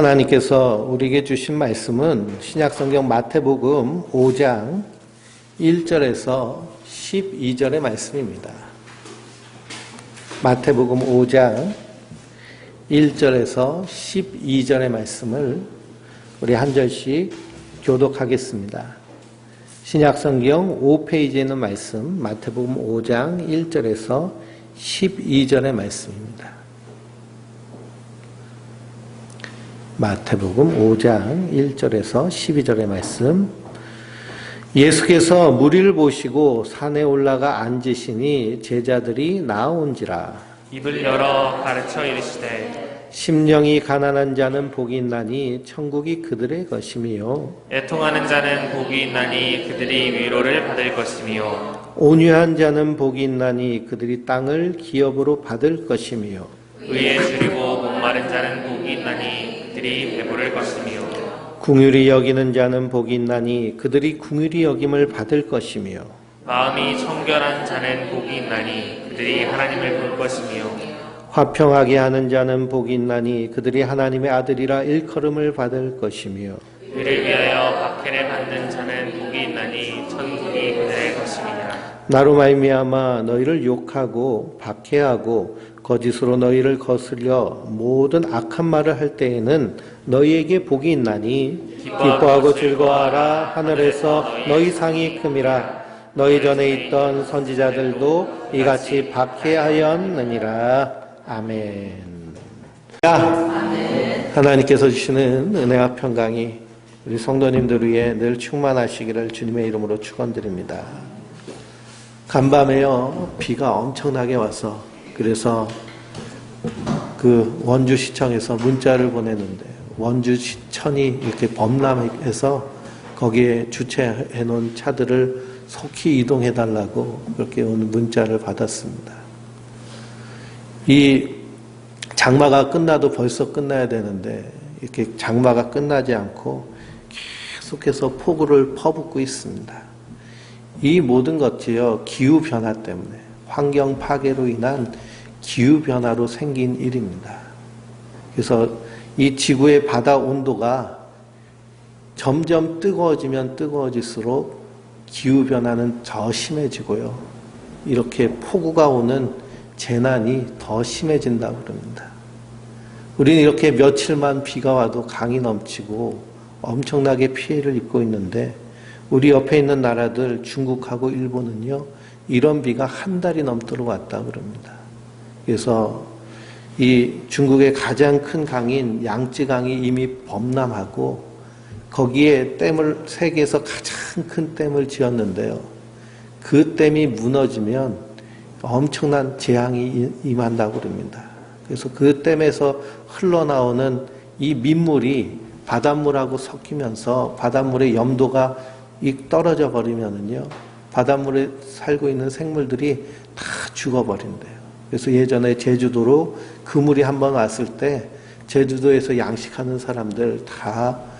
하나님께서 우리에게 주신 말씀은 신약성경 마태복음 5장 1절에서 12절의 말씀입니다. 마태복음 5장 1절에서 12절의 말씀을 우리 한 절씩 교독하겠습니다. 신약성경 5페이지에 있는 말씀 마태복음 5장 1절에서 12절의 말씀입니다. 마태복음 5장 1절에서 12절의 말씀. 예수께서 무리를 보시고 산에 올라가 앉으시니 제자들이 나아온지라. 입을 열어 가르쳐 이르시되 심령이 가난한 자는 복이 있나니 천국이 그들의 것이며 애통하는 자는 복이 있나니 그들이 위로를 받을 것이며 온유한 자는 복이 있나니 그들이 땅을 기업으로 받을 것이며 의에 줄이고 목마른 자는 복이 있나니 그들이 배부를 것이며 긍휼히 여기는 자는 복이 있나니 그들이 긍휼히 여김을 받을 것이며 마음이 청결한 자는 복이 있나니 그들이 하나님을 볼 것이며 화평하게 하는 자는 복이 있나니 그들이 하나님의 아들이라 일컬음을 받을 것이며 그를 위하여 박해를 받는 자는 복이 있나니 천국이 그들의 것이니라. 나로 말미암아 너희를 욕하고 박해하고 거짓으로 너희를 거슬려 모든 악한 말을 할 때에는 너희에게 복이 있나니 기뻐하고 즐거워하라. 하늘에서 너희 상이 큼이라. 너희 전에 있던 선지자들도 이같이 박해하였느니라. 아멘. 하나님께서 주시는 은혜와 평강이 우리 성도님들 위해 늘 충만하시기를 주님의 이름으로 축원드립니다. 간밤에요 비가 엄청나게 와서 그래서 그 원주시청에서 문자를 보냈는데 원주시청이 이렇게 범람해서 거기에 주차해 놓은 차들을 속히 이동해 달라고 그렇게 오는 문자를 받았습니다. 이 장마가 끝나도 벌써 끝나야 되는데 이렇게 장마가 끝나지 않고 계속해서 폭우를 퍼붓고 있습니다. 이 모든 것이요 기후변화 때문에 환경 파괴로 인한 기후변화로 생긴 일입니다. 그래서 이 지구의 바다 온도가 점점 뜨거워지면 뜨거워질수록 기후변화는 더 심해지고요. 이렇게 폭우가 오는 재난이 더 심해진다고 그럽니다. 우리는 이렇게 며칠만 비가 와도 강이 넘치고 엄청나게 피해를 입고 있는데 우리 옆에 있는 나라들 중국하고 일본은요. 이런 비가 한 달이 넘도록 왔다고 그럽니다. 그래서 이 중국의 가장 큰 강인 양쯔강이 이미 범람하고 거기에 댐을 세계에서 가장 큰 댐을 지었는데요. 그 댐이 무너지면 엄청난 재앙이 임한다고 그럽니다. 그래서 그 댐에서 흘러나오는 이 민물이 바닷물하고 섞이면서 바닷물의 염도가 떨어져 버리면은요. 바닷물에 살고 있는 생물들이 다 죽어버린대요. 그래서 예전에 제주도로 그물이 한번 왔을 때 제주도에서 양식하는 사람들 다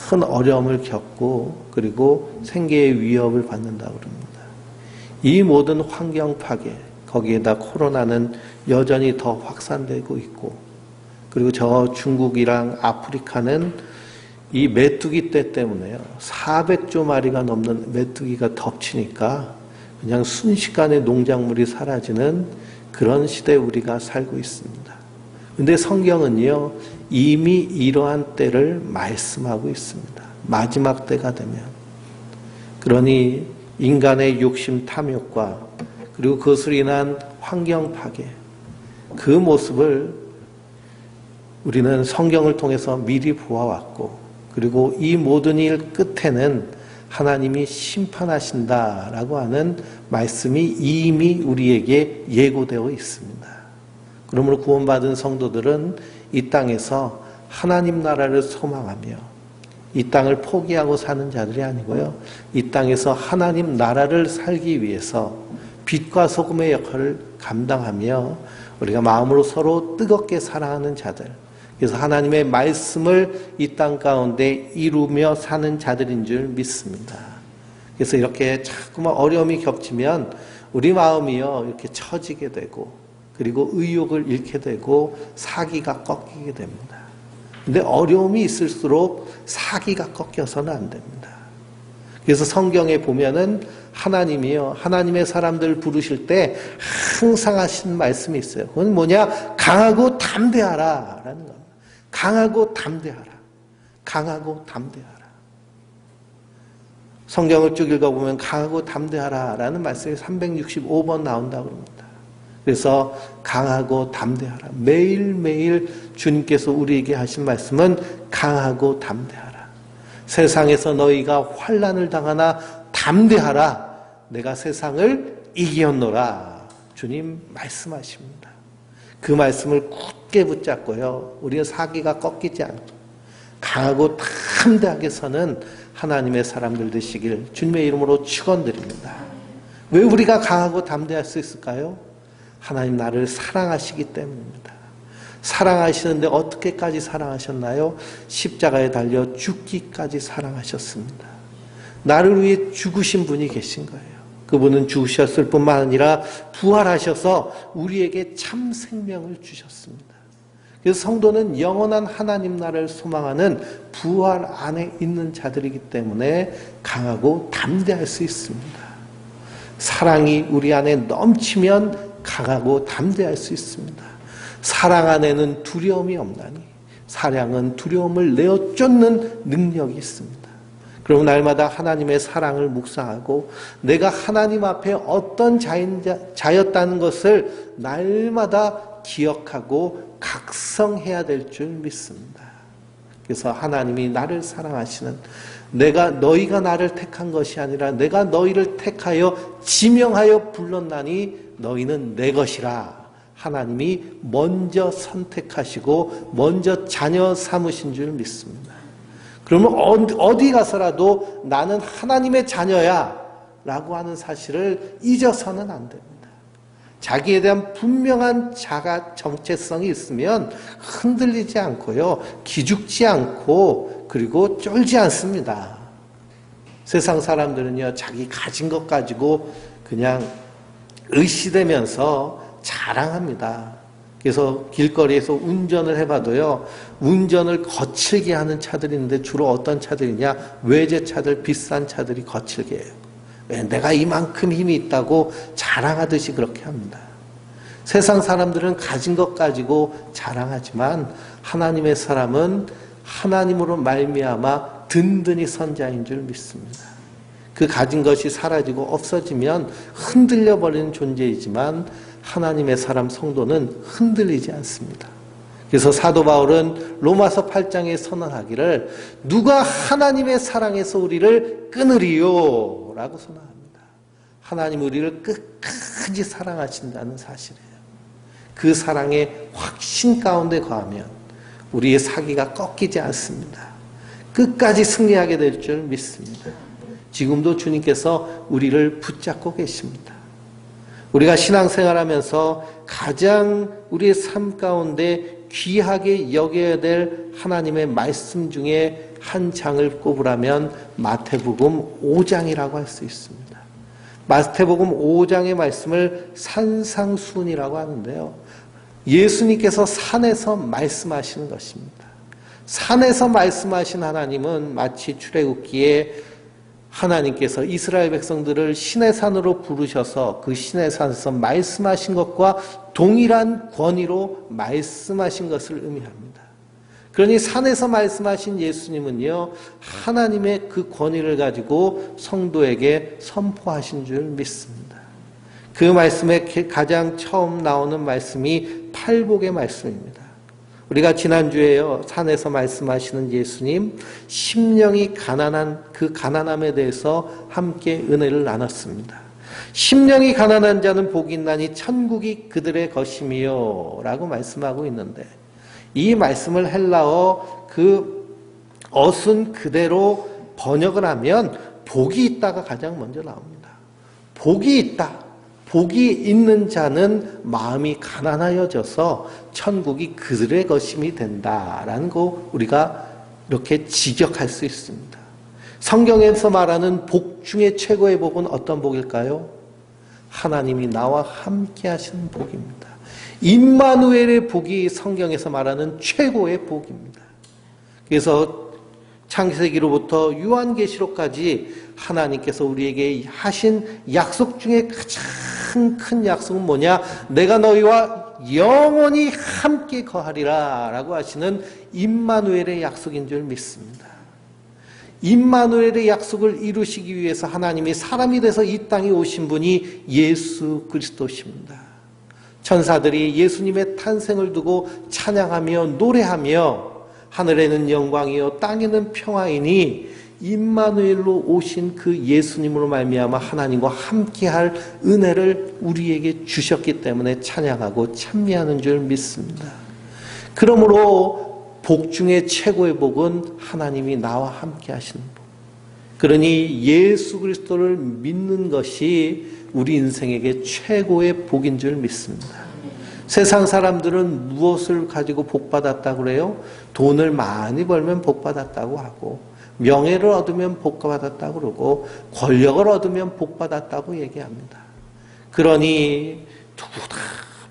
큰 어려움을 겪고 그리고 생계의 위협을 받는다고 그럽니다. 이 모든 환경 파괴 거기에다 코로나는 여전히 더 확산되고 있고 그리고 저 중국이랑 아프리카는 이 메뚜기 떼 때문에요. 400조 마리가 넘는 메뚜기가 덮치니까 그냥 순식간에 농작물이 사라지는 그런 시대에 우리가 살고 있습니다. 근데 성경은요, 이미 이러한 때를 말씀하고 있습니다. 마지막 때가 되면. 그러니 인간의 욕심 탐욕과 그리고 그것으로 인한 환경 파괴, 그 모습을 우리는 성경을 통해서 미리 보아왔고 그리고 이 모든 일 끝에는 하나님이 심판하신다라고 하는 말씀이 이미 우리에게 예고되어 있습니다. 그러므로 구원받은 성도들은 이 땅에서 하나님 나라를 소망하며 이 땅을 포기하고 사는 자들이 아니고요. 이 땅에서 하나님 나라를 살기 위해서 빛과 소금의 역할을 감당하며 우리가 마음으로 서로 뜨겁게 사랑하는 자들, 그래서 하나님의 말씀을 이 땅 가운데 이루며 사는 자들인 줄 믿습니다. 그래서 이렇게 자꾸만 어려움이 겹치면 우리 마음이요 이렇게 처지게 되고 그리고 의욕을 잃게 되고 사기가 꺾이게 됩니다. 근데 어려움이 있을수록 사기가 꺾여서는 안 됩니다. 그래서 성경에 보면은 하나님이요, 하나님의 사람들 부르실 때 항상 하신 말씀이 있어요. 그건 뭐냐? 강하고 담대하라 라는 겁니다. 강하고 담대하라. 강하고 담대하라. 성경을 쭉 읽어보면 강하고 담대하라 라는 말씀이 365번 나온다고 합니다. 그래서 강하고 담대하라. 매일매일 주님께서 우리에게 하신 말씀은 강하고 담대하라. 세상에서 너희가 환난을 당하나 담대하라. 내가 세상을 이겼노라. 주님 말씀하십니다. 그 말씀을 굳게 붙잡고요. 우리의 사기가 꺾이지 않고 강하고 담대하게 서는 하나님의 사람들 되시길 주님의 이름으로 축원드립니다. 왜 우리가 강하고 담대할 수 있을까요? 하나님 나를 사랑하시기 때문입니다. 사랑하시는데 어떻게까지 사랑하셨나요? 십자가에 달려 죽기까지 사랑하셨습니다. 나를 위해 죽으신 분이 계신 거예요. 그분은 죽으셨을 뿐만 아니라 부활하셔서 우리에게 참 생명을 주셨습니다. 그래서 성도는 영원한 하나님 나라를 소망하는 부활 안에 있는 자들이기 때문에 강하고 담대할 수 있습니다. 사랑이 우리 안에 넘치면 강하고 담대할 수 있습니다. 사랑 안에는 두려움이 없나니 사랑은 두려움을 내어 쫓는 능력이 있습니다. 그럼 날마다 하나님의 사랑을 묵상하고 내가 하나님 앞에 어떤 자였다는 것을 날마다 기억하고 각성해야 될 줄 믿습니다. 그래서 하나님이 나를 사랑하시는, 너희가 나를 택한 것이 아니라 내가 너희를 택하여 지명하여 불렀나니 너희는 내 것이라. 하나님이 먼저 선택하시고 먼저 자녀 삼으신 줄 믿습니다. 그러면 어디 가서라도 나는 하나님의 자녀야 라고 하는 사실을 잊어서는 안 됩니다. 자기에 대한 분명한 자가 정체성이 있으면 흔들리지 않고요, 기죽지 않고 그리고 쫄지 않습니다. 세상 사람들은요, 자기 가진 것 가지고 그냥 의시되면서 자랑합니다. 그래서 길거리에서 운전을 해봐도요, 운전을 거칠게 하는 차들이 있는데 주로 어떤 차들이냐? 외제차들, 비싼 차들이 거칠게 해요. 왜? 내가 이만큼 힘이 있다고 자랑하듯이 그렇게 합니다. 세상 사람들은 가진 것 가지고 자랑하지만 하나님의 사람은 하나님으로 말미암아 든든히 선 자인 줄 믿습니다. 그 가진 것이 사라지고 없어지면 흔들려 버리는 존재이지만 하나님의 사람 성도는 흔들리지 않습니다. 그래서 사도 바울은 로마서 8장에 선언하기를 누가 하나님의 사랑에서 우리를 끊으리요? 라고 선언합니다. 하나님 우리를 끝까지 사랑하신다는 사실이에요. 그 사랑의 확신 가운데 거하면 우리의 사기가 꺾이지 않습니다. 끝까지 승리하게 될 줄 믿습니다. 지금도 주님께서 우리를 붙잡고 계십니다. 우리가 신앙생활하면서 가장 우리의 삶 가운데 귀하게 여겨야 될 하나님의 말씀 중에 한 장을 꼽으라면 마태복음 5장이라고 할 수 있습니다. 마태복음 5장의 말씀을 산상수훈이라고 하는데요, 예수님께서 산에서 말씀하시는 것입니다. 산에서 말씀하신 하나님은 마치 출애굽기에 하나님께서 이스라엘 백성들을 시내산으로 부르셔서 그 시내산에서 말씀하신 것과 동일한 권위로 말씀하신 것을 의미합니다. 그러니 산에서 말씀하신 예수님은요, 하나님의 그 권위를 가지고 성도에게 선포하신 줄 믿습니다. 그 말씀에 가장 처음 나오는 말씀이 팔복의 말씀입니다. 우리가 지난주에요, 산에서 말씀하시는 예수님, 심령이 가난한 그 가난함에 대해서 함께 은혜를 나눴습니다. 심령이 가난한 자는 복이 있나니 천국이 그들의 것이미요 라고 말씀하고 있는데, 이 말씀을 헬라어 그 어순 그대로 번역을 하면 복이 있다가 가장 먼저 나옵니다. 복이 있다. 복이 있는 자는 마음이 가난하여져서 천국이 그들의 것임이 된다라는 거 우리가 이렇게 직역할 수 있습니다. 성경에서 말하는 복 중에 최고의 복은 어떤 복일까요? 하나님이 나와 함께 하시는 복입니다. 임마누엘의 복이 성경에서 말하는 최고의 복입니다. 그래서 창세기로부터 요한계시록까지 하나님께서 우리에게 하신 약속 중에 가장 큰 약속은 뭐냐? 내가 너희와 영원히 함께 거하리라 라고 하시는 임마누엘의 약속인 줄 믿습니다. 임마누엘의 약속을 이루시기 위해서 하나님이 사람이 돼서 이 땅에 오신 분이 예수 그리스도십니다. 천사들이 예수님의 탄생을 두고 찬양하며 노래하며 하늘에는 영광이요 땅에는 평화이니 임마누엘로 오신 그 예수님으로 말미암아 하나님과 함께할 은혜를 우리에게 주셨기 때문에 찬양하고 찬미하는 줄 믿습니다. 그러므로 복 중에 최고의 복은 하나님이 나와 함께 하시는 복. 그러니 예수 그리스도를 믿는 것이 우리 인생에게 최고의 복인 줄 믿습니다. 세상 사람들은 무엇을 가지고 복받았다고 그래요? 돈을 많이 벌면 복받았다고 하고, 명예를 얻으면 복받았다고 그러고, 권력을 얻으면 복받았다고 얘기합니다. 그러니 누구 다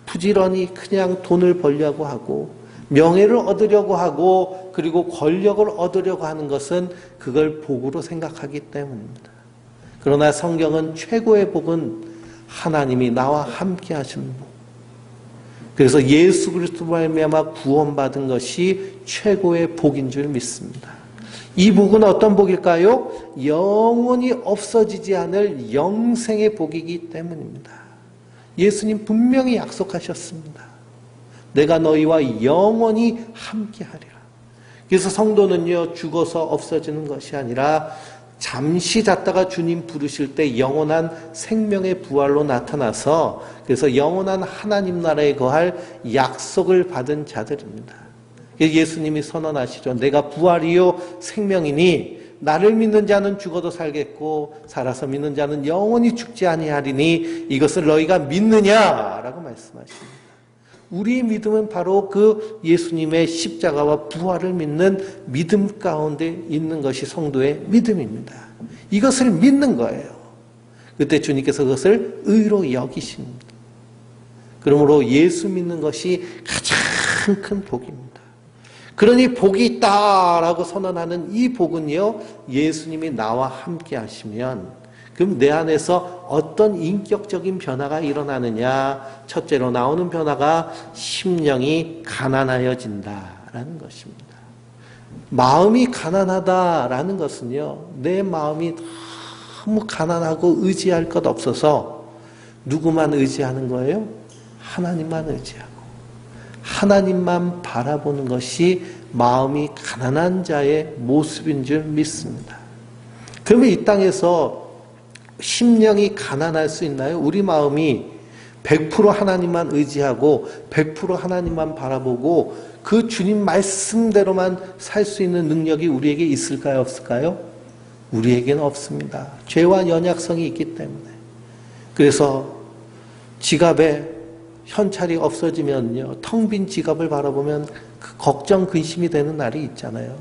부지런히 그냥 돈을 벌려고 하고, 명예를 얻으려고 하고, 그리고 권력을 얻으려고 하는 것은 그걸 복으로 생각하기 때문입니다. 그러나 성경은 최고의 복은 하나님이 나와 함께 하시는 복. 그래서 예수 그리스도로 말미암아 구원받은 것이 최고의 복인 줄 믿습니다. 이 복은 어떤 복일까요? 영원히 없어지지 않을 영생의 복이기 때문입니다. 예수님 분명히 약속하셨습니다. 내가 너희와 영원히 함께하리라. 그래서 성도는요, 죽어서 없어지는 것이 아니라 잠시 잤다가 주님 부르실 때 영원한 생명의 부활로 나타나서 그래서 영원한 하나님 나라에 거할 약속을 받은 자들입니다. 예수님이 선언하시죠. 내가 부활이요 생명이니 나를 믿는 자는 죽어도 살겠고 살아서 믿는 자는 영원히 죽지 아니하리니 이것을 너희가 믿느냐라고 말씀하십니다. 우리의 믿음은 바로 그 예수님의 십자가와 부활을 믿는 믿음 가운데 있는 것이 성도의 믿음입니다. 이것을 믿는 거예요. 그때 주님께서 그것을 의로 여기십니다. 그러므로 예수 믿는 것이 가장 큰 복입니다. 그러니 복이 있다라고 선언하는 이 복은요, 예수님이 나와 함께 하시면 그럼 내 안에서 어떤 인격적인 변화가 일어나느냐? 첫째로 나오는 변화가 심령이 가난하여진다라는 것입니다. 마음이 가난하다라는 것은요, 내 마음이 너무 가난하고 의지할 것 없어서 누구만 의지하는 거예요? 하나님만 의지하고 하나님만 바라보는 것이 마음이 가난한 자의 모습인 줄 믿습니다. 그러면 이 땅에서 심령이 가난할 수 있나요? 우리 마음이 100% 하나님만 의지하고 100% 하나님만 바라보고 그 주님 말씀대로만 살 수 있는 능력이 우리에게 있을까요? 없을까요? 우리에게는 없습니다. 죄와 연약성이 있기 때문에. 그래서 지갑에 현찰이 없어지면요, 텅 빈 지갑을 바라보면 그 걱정, 근심이 되는 날이 있잖아요.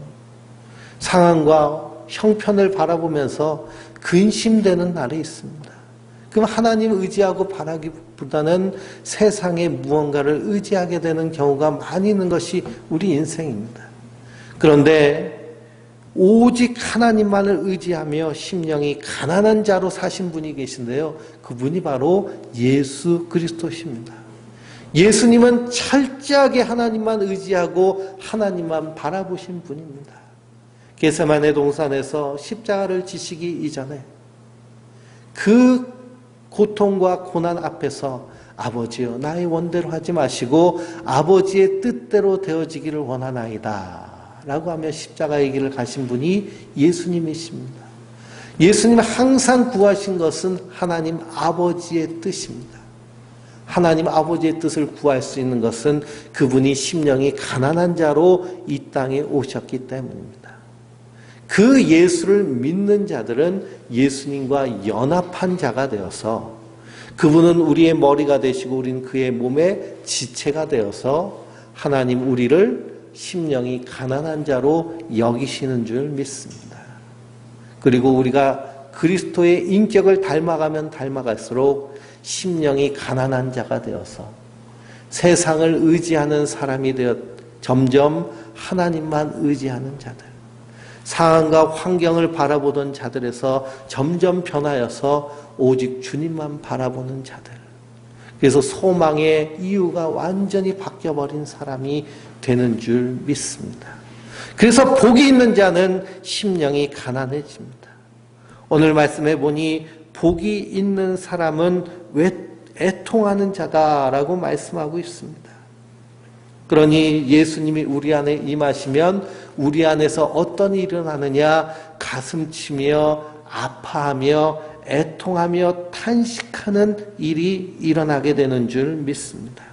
상황과 형편을 바라보면서 근심되는 날이 있습니다. 그럼 하나님 의지하고 바라기보다는 세상의 무언가를 의지하게 되는 경우가 많이 있는 것이 우리 인생입니다. 그런데 오직 하나님만을 의지하며 심령이 가난한 자로 사신 분이 계신데요. 그분이 바로 예수 그리스도십니다. 예수님은 철저하게 하나님만 의지하고 하나님만 바라보신 분입니다. 겟세마네 동산에서 십자가를 지시기 이전에 그 고통과 고난 앞에서 아버지여 나의 원대로 하지 마시고 아버지의 뜻대로 되어지기를 원하나이다 라고 하며 십자가의 길을 가신 분이 예수님이십니다. 예수님은 항상 구하신 것은 하나님 아버지의 뜻입니다. 하나님 아버지의 뜻을 구할 수 있는 것은 그분이 심령이 가난한 자로 이 땅에 오셨기 때문입니다. 그 예수를 믿는 자들은 예수님과 연합한 자가 되어서 그분은 우리의 머리가 되시고 우리는 그의 몸의 지체가 되어서 하나님 우리를 심령이 가난한 자로 여기시는 줄 믿습니다. 그리고 우리가 그리스도의 인격을 닮아가면 닮아갈수록 심령이 가난한 자가 되어서 세상을 의지하는 사람이 점점 하나님만 의지하는 자들, 상황과 환경을 바라보던 자들에서 점점 변하여서 오직 주님만 바라보는 자들, 그래서 소망의 이유가 완전히 바뀌어버린 사람이 되는 줄 믿습니다. 그래서 복이 있는 자는 심령이 가난해집니다. 오늘 말씀해 보니 복이 있는 사람은 애통하는 자다라고 말씀하고 있습니다. 그러니 예수님이 우리 안에 임하시면 우리 안에서 어떤 일이 일어나느냐? 가슴치며 아파하며 애통하며 탄식하는 일이 일어나게 되는 줄 믿습니다.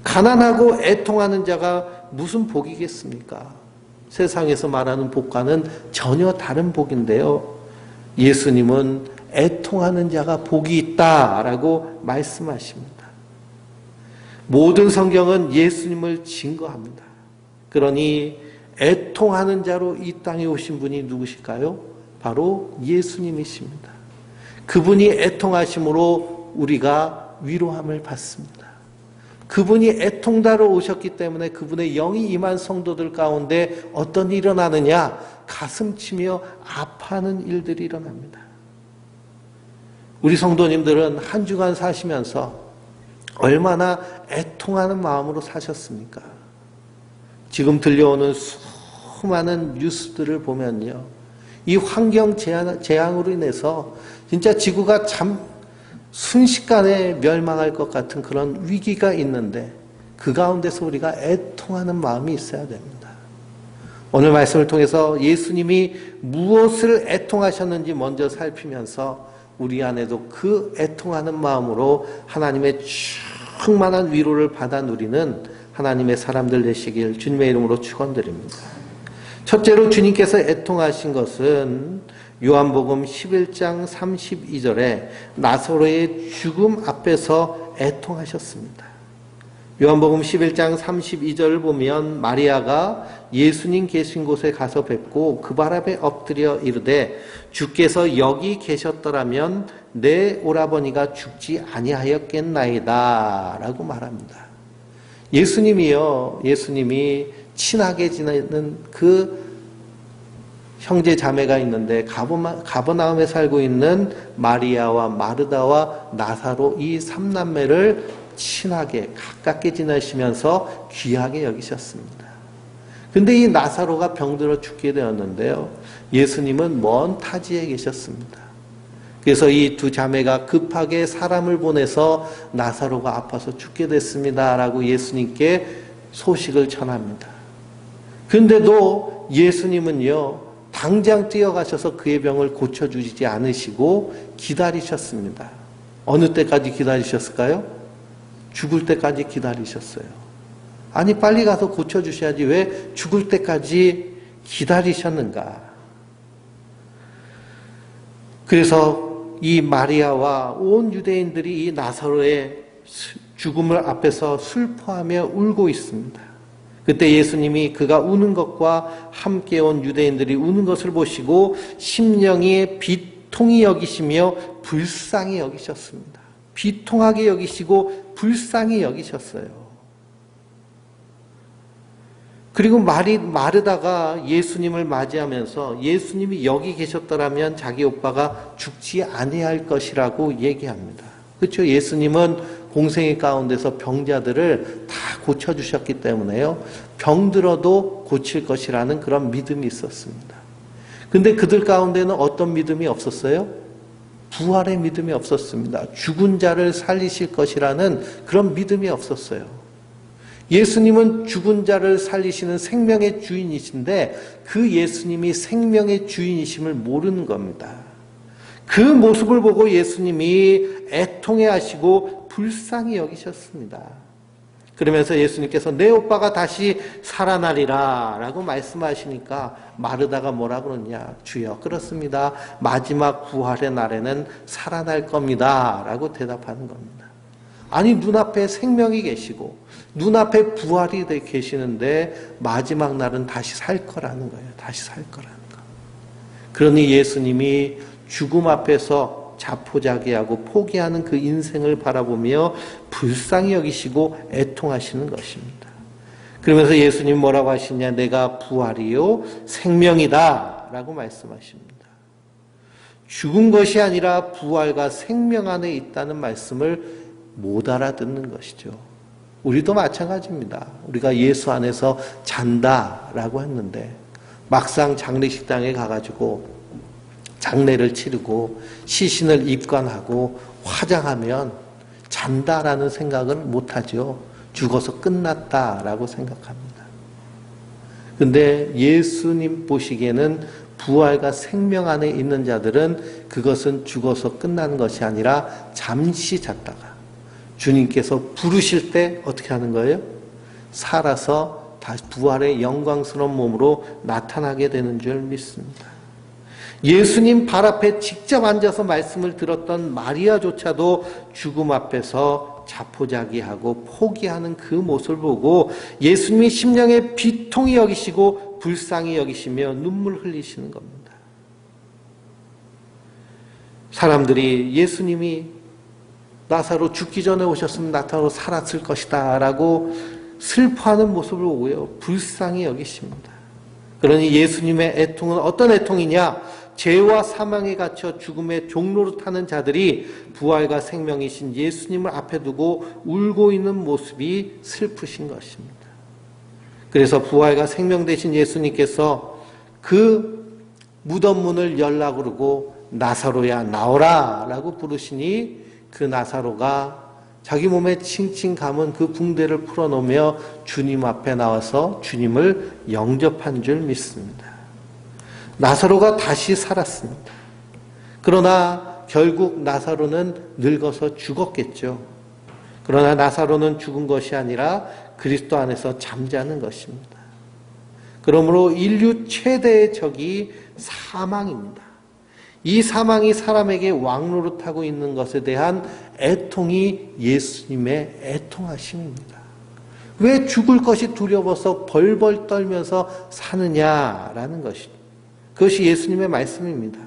가난하고 애통하는 자가 무슨 복이겠습니까? 세상에서 말하는 복과는 전혀 다른 복인데요. 예수님은 애통하는 자가 복이 있다라고 말씀하십니다. 모든 성경은 예수님을 증거합니다. 그러니 애통하는 자로 이 땅에 오신 분이 누구실까요? 바로 예수님이십니다. 그분이 애통하심으로 우리가 위로함을 받습니다. 그분이 애통다로 오셨기 때문에 그분의 영이 임한 성도들 가운데 어떤 일이 일어나느냐? 가슴치며 아파하는 일들이 일어납니다. 우리 성도님들은 한 주간 사시면서 얼마나 애통하는 마음으로 사셨습니까? 지금 들려오는 수많은 뉴스들을 보면요, 이 환경 재앙으로 인해서 진짜 지구가 순식간에 멸망할 것 같은 그런 위기가 있는데 그 가운데서 우리가 애통하는 마음이 있어야 됩니다. 오늘 말씀을 통해서 예수님이 무엇을 애통하셨는지 먼저 살피면서 우리 안에도 그 애통하는 마음으로 하나님의 충만한 위로를 받아 누리는 하나님의 사람들 되시길 주님의 이름으로 축원드립니다. 첫째로 주님께서 애통하신 것은 요한복음 11장 32절에 나사로의 죽음 앞에서 애통하셨습니다. 요한복음 11장 32절을 보면 마리아가 예수님 계신 곳에 가서 뵙고 그 발 앞에 엎드려 이르되 주께서 여기 계셨더라면 내 오라버니가 죽지 아니하였겠나이다 라고 말합니다. 예수님이 친하게 지내는 그 형제 자매가 있는데 가버나움에 살고 있는 마리아와 마르다와 나사로 이 삼남매를 친하게 가깝게 지내시면서 귀하게 여기셨습니다. 근데 이 나사로가 병들어 죽게 되었는데요, 예수님은 먼 타지에 계셨습니다. 그래서 이 두 자매가 급하게 사람을 보내서 나사로가 아파서 죽게 됐습니다 라고 예수님께 소식을 전합니다. 근데도 예수님은요, 당장 뛰어가셔서 그의 병을 고쳐주지 않으시고 기다리셨습니다. 어느 때까지 기다리셨을까요? 죽을 때까지 기다리셨어요. 아니, 빨리 가서 고쳐주셔야지 왜 죽을 때까지 기다리셨는가? 그래서 이 마리아와 온 유대인들이 이 나사로의 죽음을 앞에서 슬퍼하며 울고 있습니다. 그때 예수님이 그가 우는 것과 함께 온 유대인들이 우는 것을 보시고 심령이 비통히 여기시며 불쌍히 여기셨습니다. 비통하게 여기시고 불쌍히 여기셨어요. 그리고 마르다가 예수님을 맞이하면서 예수님이 여기 계셨더라면 자기 오빠가 죽지 아니할 것이라고 얘기합니다. 그렇죠? 예수님은 공생애 가운데서 병자들을 다 고쳐주셨기 때문에요, 병들어도 고칠 것이라는 그런 믿음이 있었습니다. 근데 그들 가운데는 어떤 믿음이 없었어요? 부활의 믿음이 없었습니다. 죽은 자를 살리실 것이라는 그런 믿음이 없었어요. 예수님은 죽은 자를 살리시는 생명의 주인이신데 그 예수님이 생명의 주인이심을 모르는 겁니다. 그 모습을 보고 예수님이 애통해 하시고 불쌍히 여기셨습니다. 그러면서 예수님께서 내 오빠가 다시 살아나리라 라고 말씀하시니까 마르다가 뭐라 그러냐? 주여, 그렇습니다. 마지막 부활의 날에는 살아날 겁니다 라고 대답하는 겁니다. 아니, 눈앞에 생명이 계시고 눈앞에 부활이 계시는데 마지막 날은 다시 살 거라는 거예요. 다시 살 거라는 거. 그러니 예수님이 죽음 앞에서 자포자기하고 포기하는 그 인생을 바라보며 불쌍히 여기시고 애통하시는 것입니다. 그러면서 예수님 뭐라고 하시냐? 내가 부활이요 생명이다 라고 말씀하십니다. 죽은 것이 아니라 부활과 생명 안에 있다는 말씀을 못 알아듣는 것이죠. 우리도 마찬가지입니다. 우리가 예수 안에서 잔다라고 했는데 막상 장례식장에 가가지고 장례를 치르고 시신을 입관하고 화장하면 잔다라는 생각은 못하죠. 죽어서 끝났다라고 생각합니다. 근데 예수님 보시기에는 부활과 생명 안에 있는 자들은 그것은 죽어서 끝나는 것이 아니라 잠시 잤다가 주님께서 부르실 때 어떻게 하는 거예요? 살아서 다시 부활의 영광스러운 몸으로 나타나게 되는 줄 믿습니다. 예수님 발 앞에 직접 앉아서 말씀을 들었던 마리아조차도 죽음 앞에서 자포자기하고 포기하는 그 모습을 보고 예수님이 심령의 비통히 여기시고 불쌍히 여기시며 눈물 흘리시는 겁니다. 사람들이 예수님이 나사로 죽기 전에 오셨으면 나사로 살았을 것이다 라고 슬퍼하는 모습을 보고요, 불쌍히 여기십니다. 그러니 예수님의 애통은 어떤 애통이냐? 죄와 사망에 갇혀 죽음의 종로로 타는 자들이 부활과 생명이신 예수님을 앞에 두고 울고 있는 모습이 슬프신 것입니다. 그래서 부활과 생명 되신 예수님께서 그 무덤 문을 열라고 그러고 나사로야 나오라 라고 부르시니 그 나사로가 자기 몸에 칭칭 감은 그 붕대를 풀어놓으며 주님 앞에 나와서 주님을 영접한 줄 믿습니다. 나사로가 다시 살았습니다. 그러나 결국 나사로는 늙어서 죽었겠죠. 그러나 나사로는 죽은 것이 아니라 그리스도 안에서 잠자는 것입니다. 그러므로 인류 최대의 적이 사망입니다. 이 사망이 사람에게 왕노릇하고 있는 것에 대한 애통이 예수님의 애통하심입니다. 왜 죽을 것이 두려워서 벌벌 떨면서 사느냐라는 것입니다. 그것이 예수님의 말씀입니다.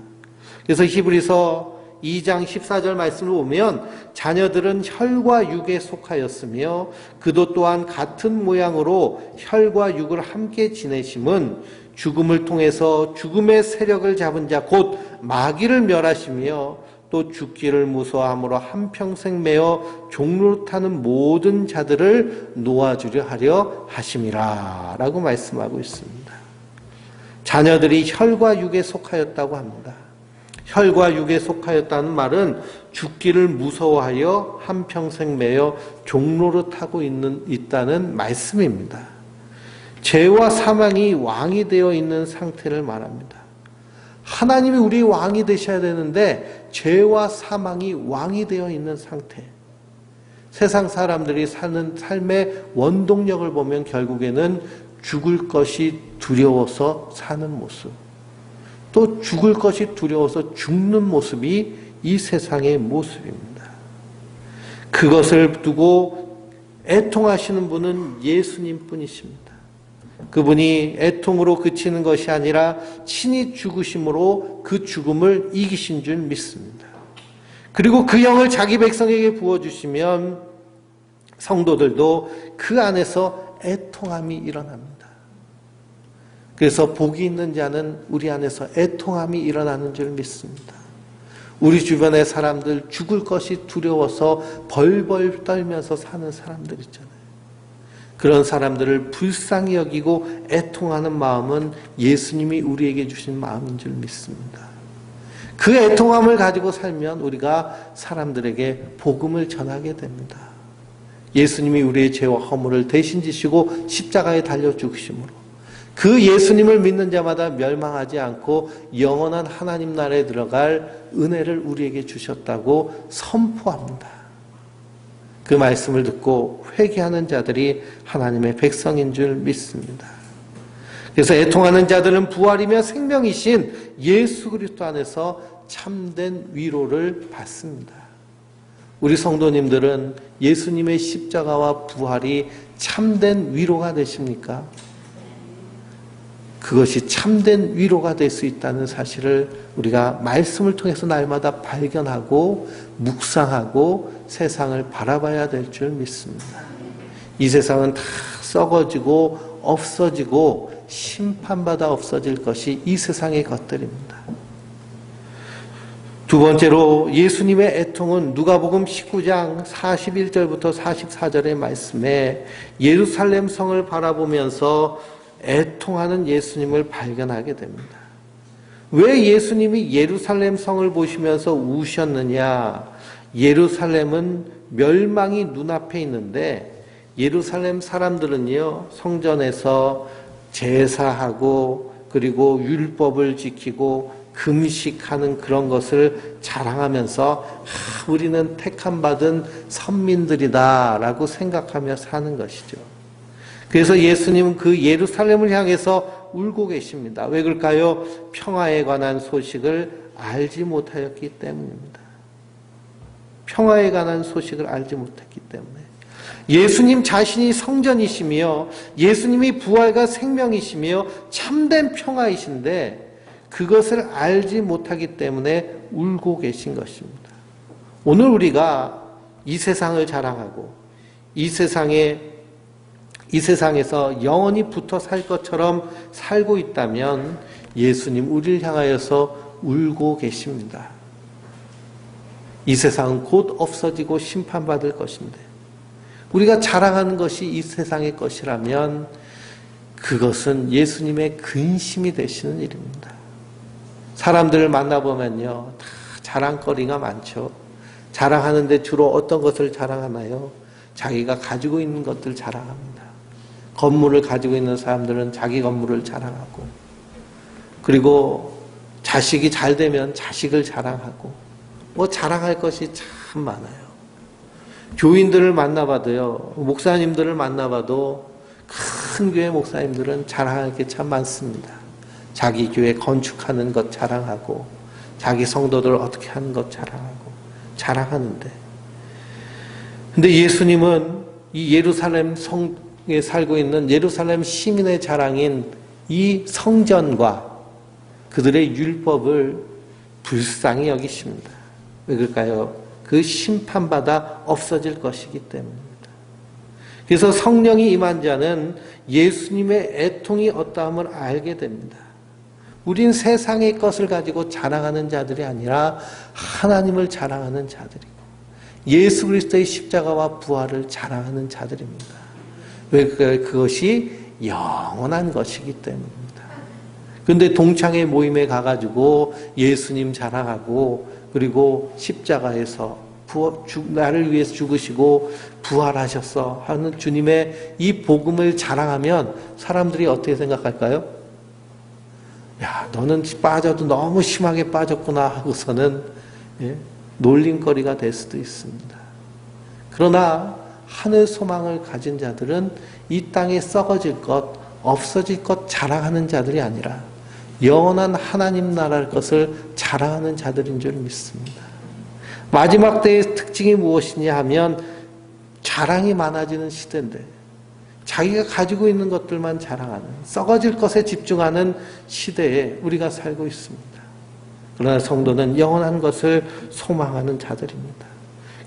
그래서 히브리서 2장 14절 말씀을 보면 자녀들은 혈과 육에 속하였으며 그도 또한 같은 모양으로 혈과 육을 함께 지내심은 죽음을 통해서 죽음의 세력을 잡은 자 곧 마귀를 멸하시며 또 죽기를 무서워함으로 한평생 매어 종로로 타는 모든 자들을 놓아주려 하려 하심이라 라고 말씀하고 있습니다. 자녀들이 혈과 육에 속하였다고 합니다. 혈과 육에 속하였다는 말은 죽기를 무서워하여 한평생 매여 종로로 타고 있다는 말씀입니다. 죄와 사망이 왕이 되어 있는 상태를 말합니다. 하나님이 우리 왕이 되셔야 되는데 죄와 사망이 왕이 되어 있는 상태. 세상 사람들이 사는 삶의 원동력을 보면 결국에는 죽을 것이 두려워서 사는 모습, 또 죽을 것이 두려워서 죽는 모습이 이 세상의 모습입니다. 그것을 두고 애통하시는 분은 예수님 뿐이십니다. 그분이 애통으로 그치는 것이 아니라 친히 죽으심으로 그 죽음을 이기신 줄 믿습니다. 그리고 그 영을 자기 백성에게 부어주시면 성도들도 그 안에서 애통함이 일어납니다. 그래서 복이 있는 자는 우리 안에서 애통함이 일어나는 줄 믿습니다. 우리 주변의 사람들 죽을 것이 두려워서 벌벌 떨면서 사는 사람들 있잖아요. 그런 사람들을 불쌍히 여기고 애통하는 마음은 예수님이 우리에게 주신 마음인 줄 믿습니다. 그 애통함을 가지고 살면 우리가 사람들에게 복음을 전하게 됩니다. 예수님이 우리의 죄와 허물을 대신 지시고 십자가에 달려 죽으심으로 그 예수님을 믿는 자마다 멸망하지 않고 영원한 하나님 나라에 들어갈 은혜를 우리에게 주셨다고 선포합니다. 그 말씀을 듣고 회개하는 자들이 하나님의 백성인 줄 믿습니다. 그래서 애통하는 자들은 부활이며 생명이신 예수 그리스도 안에서 참된 위로를 받습니다. 우리 성도님들은 예수님의 십자가와 부활이 참된 위로가 되십니까? 그것이 참된 위로가 될 수 있다는 사실을 우리가 말씀을 통해서 날마다 발견하고 묵상하고 세상을 바라봐야 될 줄 믿습니다. 이 세상은 다 썩어지고 없어지고 심판받아 없어질 것이 이 세상의 것들입니다. 두 번째로 예수님의 애통은 누가복음 19장 41절부터 44절의 말씀에 예루살렘 성을 바라보면서 애통하는 예수님을 발견하게 됩니다. 왜 예수님이 예루살렘 성을 보시면서 우셨느냐? 예루살렘은 멸망이 눈앞에 있는데 예루살렘 사람들은요, 성전에서 제사하고 그리고 율법을 지키고 금식하는 그런 것을 자랑하면서 우리는 택함받은 선민들이다라고 생각하며 사는 것이죠. 그래서 예수님은 그 예루살렘을 향해서 울고 계십니다. 왜 그럴까요? 평화에 관한 소식을 알지 못하였기 때문입니다. 평화에 관한 소식을 알지 못했기 때문에. 예수님 자신이 성전이시며 예수님이 부활과 생명이시며 참된 평화이신데 그것을 알지 못하기 때문에 울고 계신 것입니다. 오늘 우리가 이 세상을 자랑하고 이 세상에서 영원히 붙어 살 것처럼 살고 있다면 예수님 우리를 향하여서 울고 계십니다. 이 세상은 곧 없어지고 심판받을 것인데 우리가 자랑하는 것이 이 세상의 것이라면 그것은 예수님의 근심이 되시는 일입니다. 사람들을 만나보면요, 다 자랑거리가 많죠. 자랑하는데 주로 어떤 것을 자랑하나요? 자기가 가지고 있는 것들 자랑합니다. 건물을 가지고 있는 사람들은 자기 건물을 자랑하고, 그리고 자식이 잘 되면 자식을 자랑하고, 자랑할 것이 참 많아요. 교인들을 만나봐도요, 목사님들을 만나봐도 큰 교회 목사님들은 자랑할 게 참 많습니다. 자기 교회 건축하는 것 자랑하고 자기 성도들 어떻게 하는 것 자랑하는데 근데 예수님은 이 예루살렘 성에 살고 있는 예루살렘 시민의 자랑인 이 성전과 그들의 율법을 불쌍히 여기십니다. 왜 그럴까요? 그 심판받아 없어질 것이기 때문입니다. 그래서 성령이 임한 자는 예수님의 애통이 어떠함을 알게 됩니다. 우린 세상의 것을 가지고 자랑하는 자들이 아니라 하나님을 자랑하는 자들이고 예수 그리스도의 십자가와 부활을 자랑하는 자들입니다. 왜 그것이 영원한 것이기 때문입니다. 그런데 동창회 모임에 가가지고 예수님 자랑하고 그리고 십자가에서 나를 위해서 죽으시고 부활하셨어 하는 주님의 이 복음을 자랑하면 사람들이 어떻게 생각할까요? 야, 너는 빠져도 너무 심하게 빠졌구나 하고서는 놀림거리가 될 수도 있습니다. 그러나 하늘 소망을 가진 자들은 이 땅에 썩어질 것, 없어질 것 자랑하는 자들이 아니라 영원한 하나님 나라의 것을 자랑하는 자들인 줄 믿습니다. 마지막 때의 특징이 무엇이냐 하면 자랑이 많아지는 시대인데 자기가 가지고 있는 것들만 자랑하는 썩어질 것에 집중하는 시대에 우리가 살고 있습니다. 그러나 성도는 영원한 것을 소망하는 자들입니다.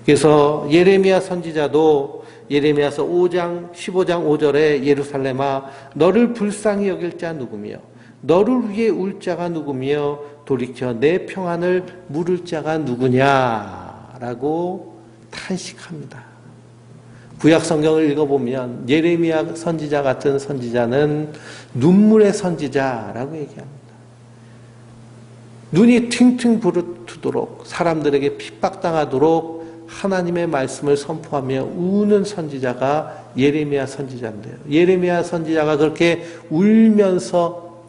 그래서 예레미야 선지자도 예레미야서 15장 5절에 예루살렘아 너를 불쌍히 여길 자 누구며 너를 위해 울 자가 누구며 돌이켜 내 평안을 물을 자가 누구냐라고 탄식합니다. 구약 성경을 읽어보면 예레미야 선지자 같은 선지자는 눈물의 선지자라고 얘기합니다. 눈이 팅팅 부르트도록 사람들에게 핍박당하도록 하나님의 말씀을 선포하며 우는 선지자가 예레미야 선지자인데요. 예레미야 선지자가 그렇게 울면서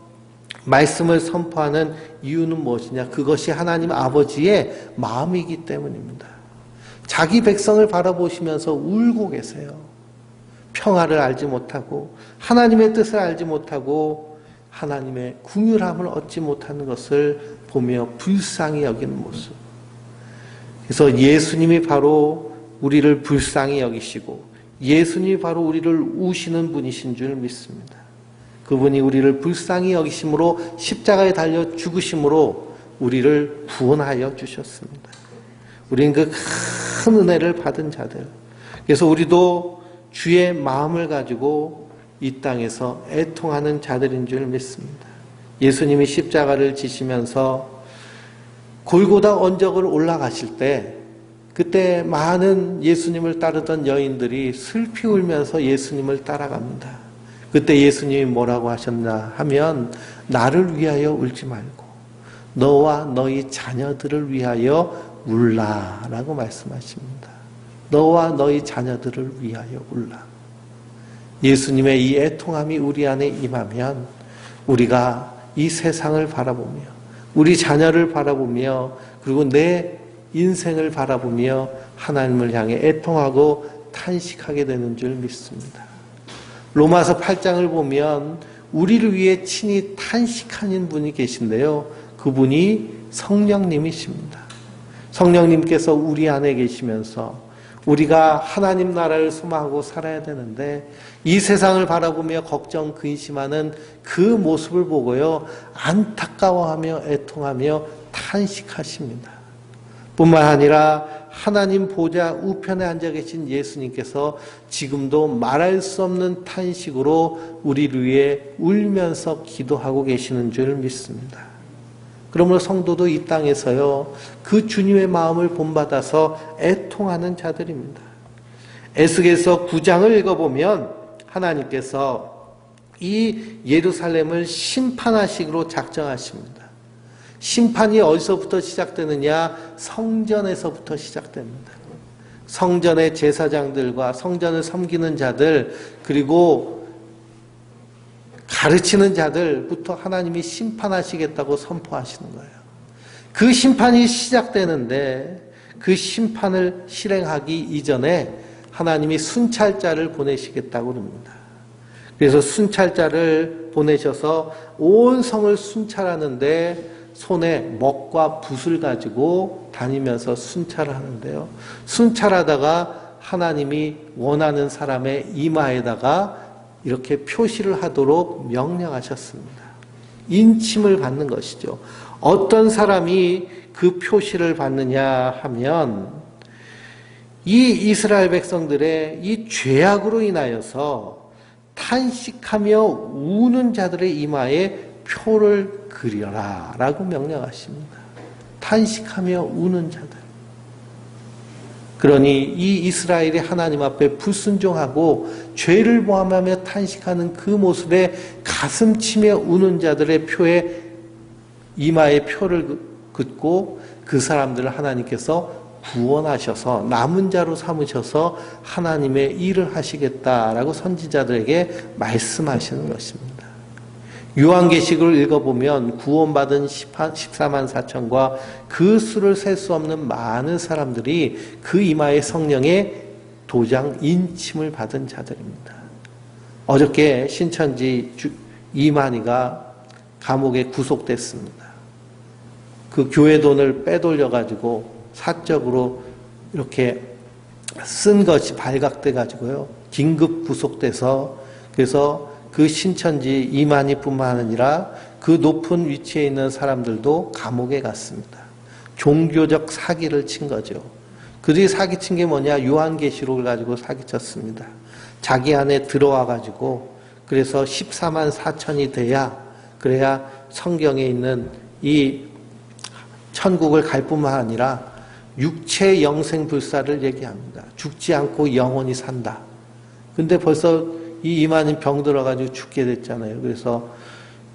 말씀을 선포하는 이유는 무엇이냐? 그것이 하나님 아버지의 마음이기 때문입니다. 자기 백성을 바라보시면서 울고 계세요. 평화를 알지 못하고 하나님의 뜻을 알지 못하고 하나님의 긍휼함을 얻지 못하는 것을 보며 불쌍히 여기는 모습. 그래서 예수님이 바로 우리를 불쌍히 여기시고 예수님이 바로 우리를 우시는 분이신 줄 믿습니다. 그분이 우리를 불쌍히 여기심으로 십자가에 달려 죽으심으로 우리를 구원하여 주셨습니다. 우리는 그 큰 은혜를 받은 자들. 그래서 우리도 주의 마음을 가지고 이 땅에서 애통하는 자들인 줄 믿습니다. 예수님이 십자가를 지시면서 골고다 언덕을 올라가실 때 그때 많은 예수님을 따르던 여인들이 슬피 울면서 예수님을 따라갑니다. 그때 예수님이 뭐라고 하셨나 하면 나를 위하여 울지 말고 너와 너희 자녀들을 위하여 울라라고 말씀하십니다. 너와 너희 자녀들을 위하여 울라. 예수님의 이 애통함이 우리 안에 임하면 우리가 이 세상을 바라보며 우리 자녀를 바라보며 그리고 내 인생을 바라보며 하나님을 향해 애통하고 탄식하게 되는 줄 믿습니다. 로마서 8장을 보면 우리를 위해 친히 탄식하는 분이 계신데요. 그분이 성령님이십니다. 성령님께서 우리 안에 계시면서 우리가 하나님 나라를 소망하고 살아야 되는데 이 세상을 바라보며 걱정, 근심하는 그 모습을 보고요. 안타까워하며 애통하며 탄식하십니다. 뿐만 아니라 하나님 보좌 우편에 앉아 계신 예수님께서 지금도 말할 수 없는 탄식으로 우리를 위해 울면서 기도하고 계시는 줄 믿습니다. 그러므로 성도도 이 땅에서요, 그 주님의 마음을 본받아서 애통하는 자들입니다. 에스겔서 9장을 읽어보면 하나님께서 이 예루살렘을 심판하시기로 작정하십니다. 심판이 어디서부터 시작되느냐? 성전에서부터 시작됩니다. 성전의 제사장들과 성전을 섬기는 자들 그리고 가르치는 자들부터 하나님이 심판하시겠다고 선포하시는 거예요. 그 심판이 시작되는데 그 심판을 실행하기 이전에 하나님이 순찰자를 보내시겠다고 합니다. 그래서 순찰자를 보내셔서 온 성을 순찰하는데 손에 먹과 붓을 가지고 다니면서 순찰을 하는데요. 순찰하다가 하나님이 원하는 사람의 이마에다가 이렇게 표시를 하도록 명령하셨습니다. 인침을 받는 것이죠. 어떤 사람이 그 표시를 받느냐 하면 이 이스라엘 백성들의 이 죄악으로 인하여서 탄식하며 우는 자들의 이마에 표를 그려라 라고 명령하십니다. 탄식하며 우는 자들. 그러니 이 이스라엘이 하나님 앞에 불순종하고 죄를 범하며 탄식하는 그 모습에 가슴 치며 우는 자들의 표에 이마에 표를 긋고 그 사람들을 하나님께서 구원하셔서 남은 자로 삼으셔서 하나님의 일을 하시겠다라고 선지자들에게 말씀하시는 것입니다. 요한계시록을 읽어보면 구원받은 14만 4천과 그 수를 셀 수 없는 많은 사람들이 그 이마에 성령의 도장 인침을 받은 자들입니다. 어저께 신천지 이만희가 감옥에 구속됐습니다. 그 교회 돈을 빼돌려가지고 사적으로 이렇게 쓴 것이 발각돼가지고요. 긴급 구속돼서 그래서 그 신천지 이만희뿐만 아니라 그 높은 위치에 있는 사람들도 감옥에 갔습니다. 종교적 사기를 친 거죠. 그들이 사기친 게 뭐냐? 요한계시록을 가지고 사기쳤습니다. 자기 안에 들어와 가지고 그래서 14만 4천이 돼야 그래야 성경에 있는 이 천국을 갈 뿐만 아니라 육체 영생 불사를 얘기합니다. 죽지 않고 영원히 산다. 근데 벌써 이 이만희 병 들어가지고 죽게 됐잖아요. 그래서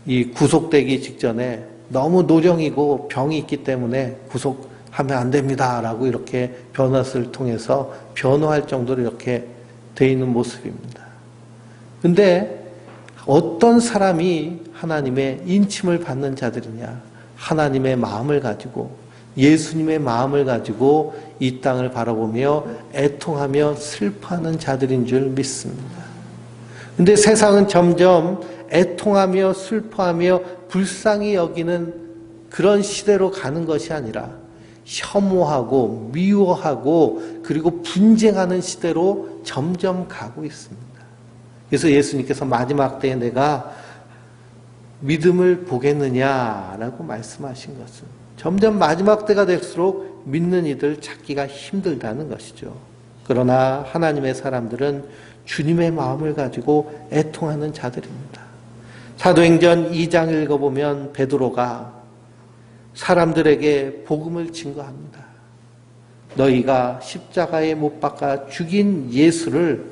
이 구속되기 직전에 너무 노령이고 병이 있기 때문에 구속하면 안 됩니다라고 이렇게 변호사를 통해서 변호할 정도로 이렇게 돼 있는 모습입니다. 근데 어떤 사람이 하나님의 인침을 받는 자들이냐? 하나님의 마음을 가지고 예수님의 마음을 가지고 이 땅을 바라보며 애통하며 슬퍼하는 자들인 줄 믿습니다. 근데 세상은 점점 애통하며 슬퍼하며 불쌍히 여기는 그런 시대로 가는 것이 아니라 혐오하고 미워하고 그리고 분쟁하는 시대로 점점 가고 있습니다. 그래서 예수님께서 마지막 때에 내가 믿음을 보겠느냐라고 말씀하신 것은 점점 마지막 때가 될수록 믿는 이들 찾기가 힘들다는 것이죠. 그러나 하나님의 사람들은 주님의 마음을 가지고 애통하는 자들입니다. 사도행전 2장 읽어보면 베드로가 사람들에게 복음을 증거합니다. 너희가 십자가에 못 박아 죽인 예수를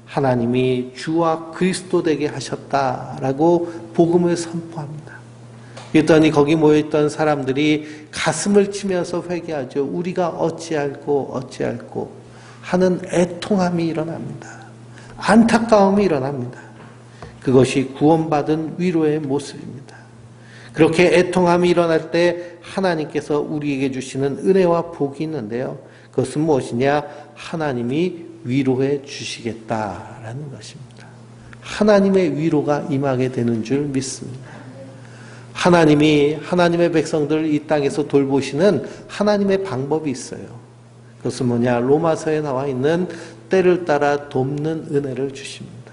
하나님이 주와 그리스도 되게 하셨다라고 복음을 선포합니다. 그랬더니 거기 모여있던 사람들이 가슴을 치면서 회개하죠. 우리가 어찌할꼬 하는 애통함이 일어납니다. 안타까움이 일어납니다. 그것이 구원받은 위로의 모습입니다. 그렇게 애통함이 일어날 때 하나님께서 우리에게 주시는 은혜와 복이 있는데요. 그것은 무엇이냐? 하나님이 위로해 주시겠다라는 것입니다. 하나님의 위로가 임하게 되는 줄 믿습니다. 하나님이 하나님의 백성들을 이 땅에서 돌보시는 하나님의 방법이 있어요. 그것은 뭐냐? 로마서에 나와 있는 때를 따라 돕는 은혜를 주십니다.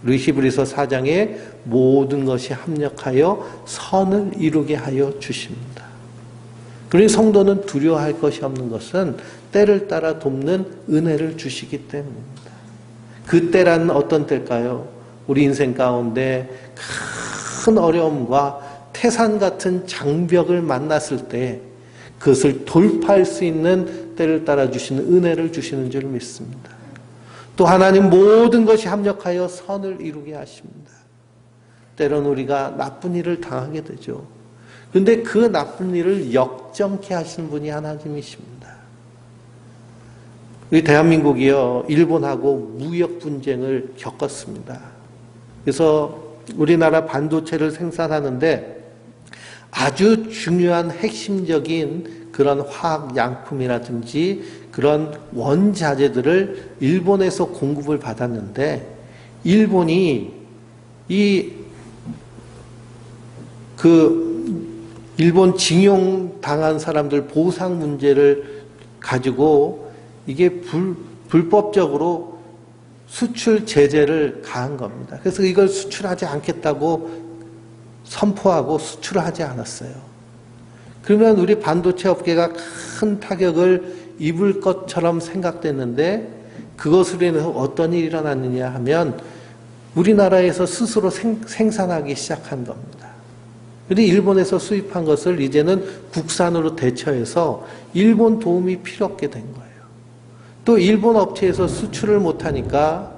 우리 히브리서 4장에 모든 것이 합력하여 선을 이루게 하여 주십니다. 그러니 성도는 두려워할 것이 없는 것은 때를 따라 돕는 은혜를 주시기 때문입니다. 그 때란 어떤 때일까요? 우리 인생 가운데 큰 어려움과 태산 같은 장벽을 만났을 때 그것을 돌파할 수 있는 때를 따라 주시는 은혜를 주시는 줄 믿습니다. 또 하나님 모든 것이 합력하여 선을 이루게 하십니다. 때론 우리가 나쁜 일을 당하게 되죠. 그런데 그 나쁜 일을 역정케 하시는 분이 하나님이십니다. 우리 대한민국이요, 일본하고 무역 분쟁을 겪었습니다. 그래서 우리나라 반도체를 생산하는데 아주 중요한 핵심적인 그런 화학 양품이라든지 그런 원자재들을 일본에서 공급을 받았는데 일본이 일본 징용 당한 사람들 보상 문제를 가지고 이게 불법적으로 수출 제재를 가한 겁니다. 그래서 이걸 수출하지 않겠다고 선포하고 수출을 하지 않았어요. 그러면 우리 반도체 업계가 큰 타격을 입을 것처럼 생각됐는데 그것으로 인해서 어떤 일이 일어났느냐 하면 우리나라에서 스스로 생산하기 시작한 겁니다. 그런데 일본에서 수입한 것을 이제는 국산으로 대처해서 일본 도움이 필요 없게 된 거예요. 또 일본 업체에서 수출을 못하니까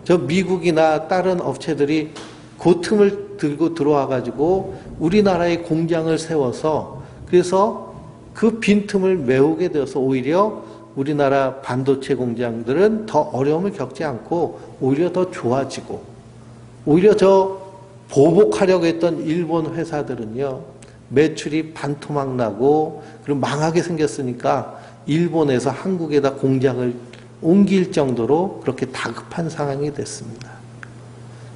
저 미국이나 다른 업체들이 그 틈을 들고 들어와 가지고 우리나라에 공장을 세워서 그래서 그 빈틈을 메우게 되어서 오히려 우리나라 반도체 공장들은 더 어려움을 겪지 않고 오히려 더 좋아지고 오히려 저 보복하려고 했던 일본 회사들은요 매출이 반토막 나고 그리고 망하게 생겼으니까 일본에서 한국에다 공장을 옮길 정도로 그렇게 다급한 상황이 됐습니다.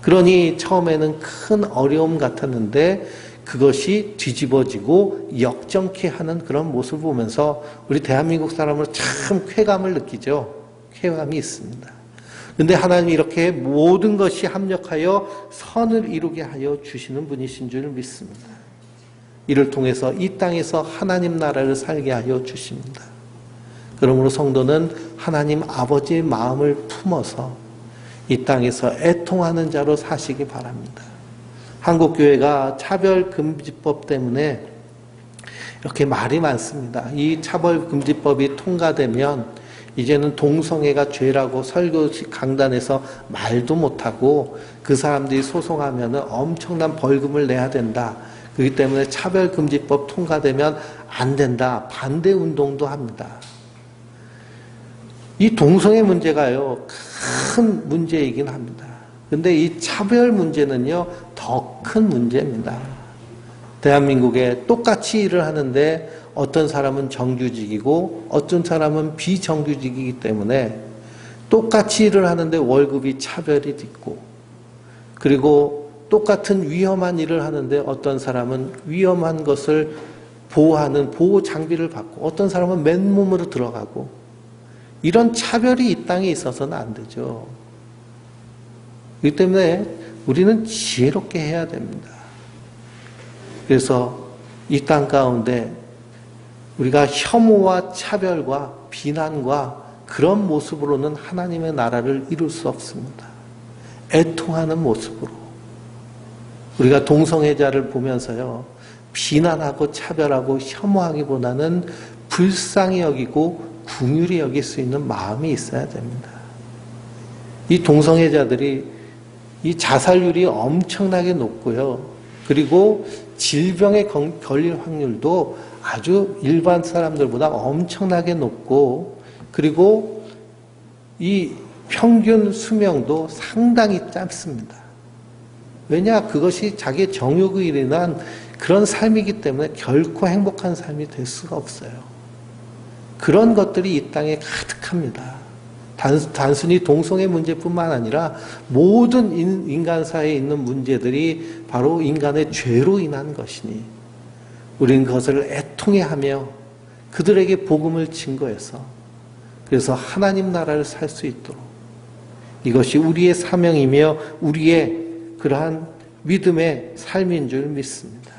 그러니 처음에는 큰 어려움 같았는데 그것이 뒤집어지고 역정케 하는 그런 모습을 보면서 우리 대한민국 사람은 참 쾌감을 느끼죠. 쾌감이 있습니다. 그런데 하나님이 이렇게 모든 것이 합력하여 선을 이루게 하여 주시는 분이신 줄 믿습니다. 이를 통해서 이 땅에서 하나님 나라를 살게 하여 주십니다. 그러므로 성도는 하나님 아버지의 마음을 품어서 이 땅에서 애통하는 자로 사시기 바랍니다. 한국교회가 차별금지법 때문에 이렇게 말이 많습니다. 이 차별금지법이 통과되면 이제는 동성애가 죄라고 설교식 강단에서 말도 못하고 그 사람들이 소송하면 엄청난 벌금을 내야 된다. 그렇기 때문에 차별금지법 통과되면 안 된다. 반대 운동도 합니다. 이 동성애 문제가요, 큰 문제이긴 합니다. 근데 이 차별 문제는요, 더 큰 문제입니다. 대한민국에 똑같이 일을 하는데 어떤 사람은 정규직이고 어떤 사람은 비정규직이기 때문에 똑같이 일을 하는데 월급이 차별이 있고 그리고 똑같은 위험한 일을 하는데 어떤 사람은 위험한 것을 보호하는 보호 장비를 받고 어떤 사람은 맨몸으로 들어가고 이런 차별이 이 땅에 있어서는 안 되죠. 그렇기 때문에 우리는 지혜롭게 해야 됩니다. 그래서 이 땅 가운데 우리가 혐오와 차별과 비난과 그런 모습으로는 하나님의 나라를 이룰 수 없습니다. 애통하는 모습으로. 우리가 동성애자를 보면서요, 비난하고 차별하고 혐오하기보다는 불쌍히 여기고 긍휼히 여길 수 있는 마음이 있어야 됩니다. 이 동성애자들이 이 자살률이 엄청나게 높고요. 그리고 질병에 걸릴 확률도 아주 일반 사람들보다 엄청나게 높고, 그리고 이 평균 수명도 상당히 짧습니다. 왜냐? 그것이 자기의 정욕에 일어난 그런 삶이기 때문에 결코 행복한 삶이 될 수가 없어요. 그런 것들이 이 땅에 가득합니다. 단순히 동성애 문제뿐만 아니라 모든 인간사에 있는 문제들이 바로 인간의 죄로 인한 것이니 우리는 그것을 애통해하며 그들에게 복음을 증거해서 그래서 하나님 나라를 살 수 있도록 이것이 우리의 사명이며 우리의 그러한 믿음의 삶인 줄 믿습니다.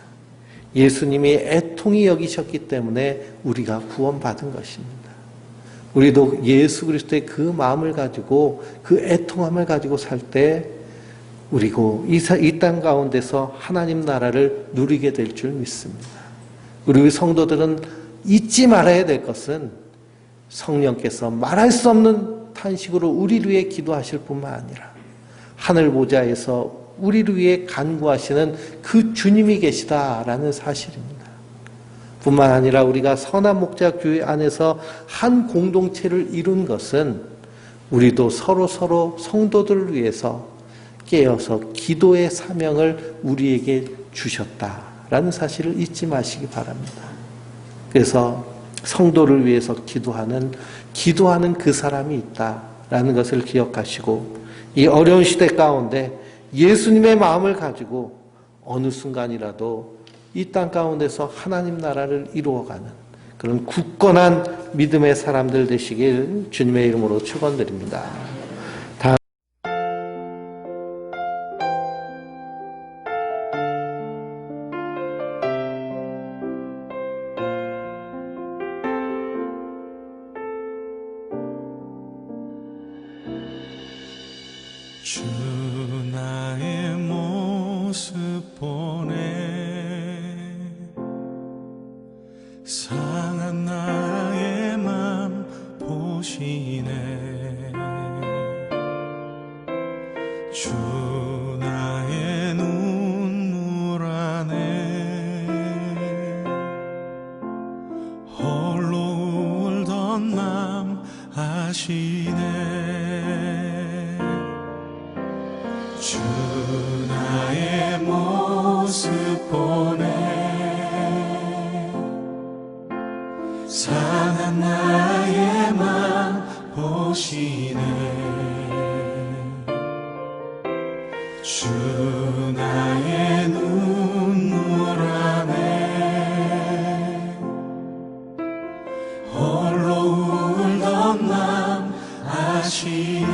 예수님이 애통히 여기셨기 때문에 우리가 구원받은 것입니다. 우리도 예수 그리스도의 그 마음을 가지고 그 애통함을 가지고 살 때 우리고 이 땅 가운데서 하나님 나라를 누리게 될 줄 믿습니다. 우리 성도들은 잊지 말아야 될 것은 성령께서 말할 수 없는 탄식으로 우리를 위해 기도하실 뿐만 아니라 하늘 보좌에서 우리를 위해 간구하시는 그 주님이 계시다라는 사실입니다. 뿐만 아니라 우리가 선한 목자 교회 안에서 한 공동체를 이룬 것은 우리도 서로 성도들을 위해서 깨어서 기도의 사명을 우리에게 주셨다라는 사실을 잊지 마시기 바랍니다. 그래서 성도를 위해서 기도하는 그 사람이 있다라는 것을 기억하시고 이 어려운 시대 가운데 예수님의 마음을 가지고 어느 순간이라도 이 땅 가운데서 하나님 나라를 이루어가는 그런 굳건한 믿음의 사람들 되시길 주님의 이름으로 축원드립니다. 주 나의 모습 보네 상한 나의 맘 보시네 주 나의 눈물 안에 홀로 울던 맘 아시네 주 나의 모습 보네 상한 나의 맘 보시네 주 나의 눈물 안에 홀로 울던 맘 아시네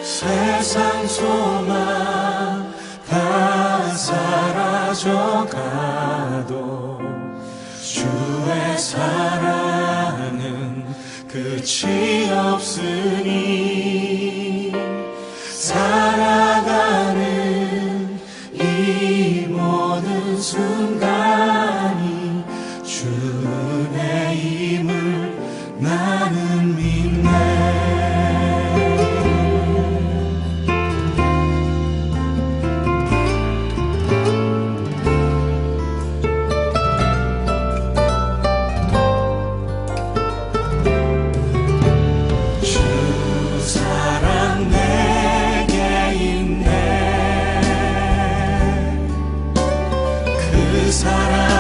세상 소망 다 사라져가도 주의 사랑은 끝이 없으니 살아가는 이 모든 순간이 주의 힘을 나는 믿네 사랑